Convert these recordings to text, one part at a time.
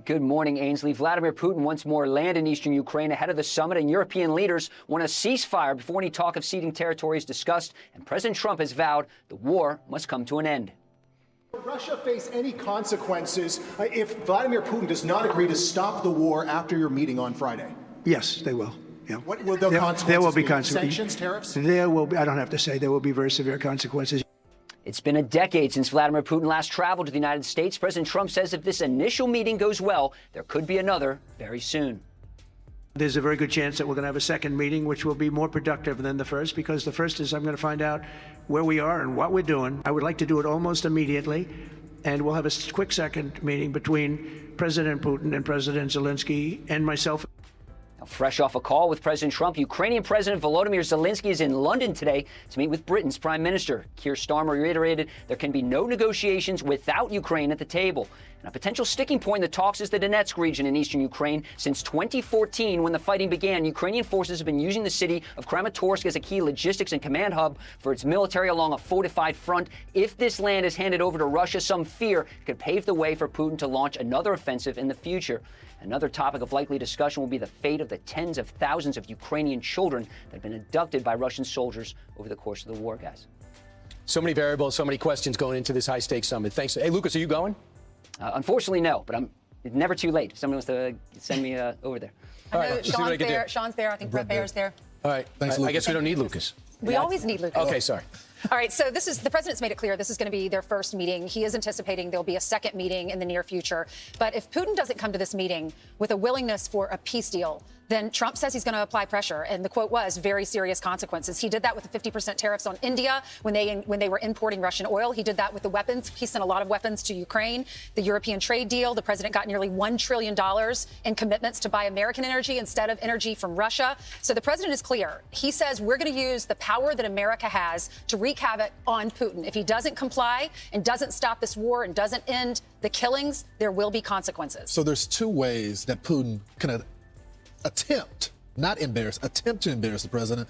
Good morning, Ainsley. Vladimir Putin wants more land in eastern Ukraine ahead of the summit, and European leaders want a ceasefire before any talk of ceding territory is discussed. And President Trump has vowed the war must come to an end. Will Russia face any consequences if Vladimir Putin does not agree to stop the war after your meeting on Friday? Yes, they will. Yeah. What will the consequences there will be be? Consequences. Sanctions, tariffs? There will be, I don't have to say, there will be very severe consequences. It's been a decade since Vladimir Putin last traveled to the United States. President Trump says if this initial meeting goes well, there could be another very soon. There's a very good chance that we're going to have a second meeting, which will be more productive than the first, because the first is I'm going to find out where we are and what we're doing. I would like to do it almost immediately, and we'll have a quick second meeting between President Putin and President Zelensky and myself. Now, fresh off a call with President Trump, Ukrainian President Volodymyr Zelensky is in London today to meet with Britain's Prime Minister. Keir Starmer reiterated there can be no negotiations without Ukraine at the table. And a potential sticking point in the talks is the Donetsk region in eastern Ukraine. Since 2014, when the fighting began, Ukrainian forces have been using the city of Kramatorsk as a key logistics and command hub for its military along a fortified front. If this land is handed over to Russia, some fear it could pave the way for Putin to launch another offensive in the future. Another topic of likely discussion will be the fate of the tens of thousands of Ukrainian children that have been abducted by Russian soldiers over the course of the war, guys. So many variables, so many questions going into this high-stakes summit. Thanks. Hey, Lucas, are you going? Unfortunately, no, but it's never too late if someone wants to send me over there. All right, Sean's there. Sean's there. I think Brett Baer's there. All right. Thanks, I guess we don't need Lucas. We always need Lucas. Okay, sorry. All right, so the president's made it clear this is going to be their first meeting. He is anticipating there'll be a second meeting in the near future. But if Putin doesn't come to this meeting with a willingness for a peace deal, then Trump says he's going to apply pressure. And the quote was very serious consequences. He did that with the 50% tariffs on India when they were importing Russian oil. He did that with the weapons. He sent a lot of weapons to Ukraine. The European trade deal, the president got nearly $1 trillion in commitments to buy American energy instead of energy from Russia. So the president is clear. He says we're going to use the power that America has to wreak havoc on Putin. If he doesn't comply and doesn't stop this war and doesn't end the killings, there will be consequences. So there's two ways that Putin can attempt to embarrass the president.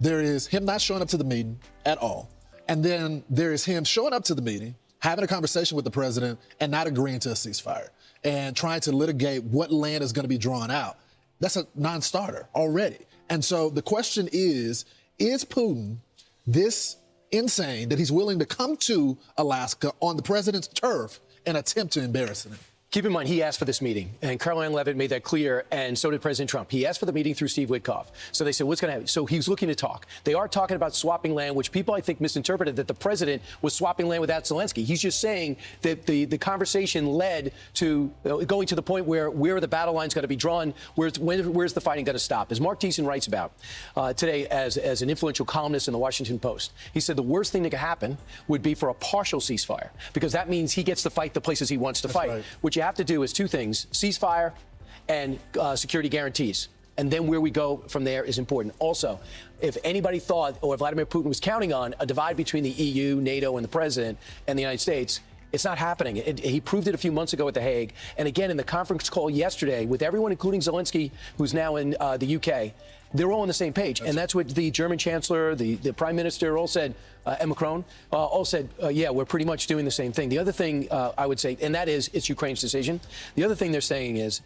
There is him not showing up to the meeting at all. And then there is him showing up to the meeting, having a conversation with the president and not agreeing to a ceasefire and trying to litigate what land is going to be drawn out. That's a non-starter already. And so the question is Putin this insane that he's willing to come to Alaska on the president's turf and attempt to embarrass him? Keep in mind, he asked for this meeting, and Caroline Leavitt made that clear, and so did President Trump. He asked for the meeting through Steve Witkoff. So they said, what's going to happen? So he's looking to talk. They are talking about swapping land, which people, I think, misinterpreted that the president was swapping land without Zelensky. He's just saying that the conversation led to going to the point where are the battle lines going to be drawn, where's the fighting going to stop? As Mark Thiessen writes about today as an influential columnist in the Washington Post, he said the worst thing that could happen would be for a partial ceasefire, because that means he gets to fight the places he wants to fight. Right. Which you have to do is two things: ceasefire and security guarantees. And then where we go from there is important. Also, if anybody thought, or Vladimir Putin was counting on a divide between the EU, NATO, and the president and the United States, it's not happening. He proved it a few months ago at The Hague. And again, in the conference call yesterday with everyone, including Zelensky, who's now in the UK, they're all on the same page. And that's what the German chancellor, the prime minister all said, and Macron all said, yeah, we're pretty much doing the same thing. The other thing I would say, and that is it's Ukraine's decision. The other thing they're saying is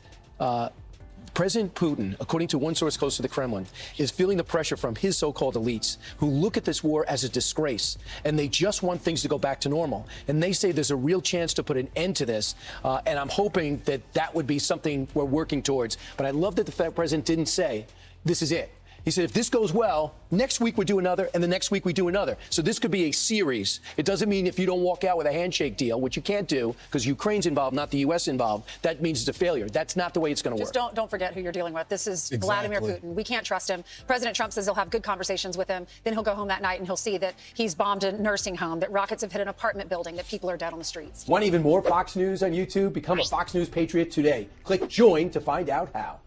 President Putin, according to one source close to the Kremlin, is feeling the pressure from his so-called elites who look at this war as a disgrace, and they just want things to go back to normal. And they say there's a real chance to put an end to this, and I'm hoping that that would be something we're working towards. But I love that the president didn't say, this is it. He said, if this goes well, next week we do another, and the next week we do another. So this could be a series. It doesn't mean if you don't walk out with a handshake deal, which you can't do because Ukraine's involved, not the U.S. involved, that means it's a failure. That's not the way it's going to work. Just don't forget who you're dealing with. This is Vladimir Putin. We can't trust him. President Trump says he'll have good conversations with him. Then he'll go home that night and he'll see that he's bombed a nursing home, that rockets have hit an apartment building, that people are dead on the streets. Want even more Fox News on YouTube? Become a Fox News Patriot today. Click join to find out how.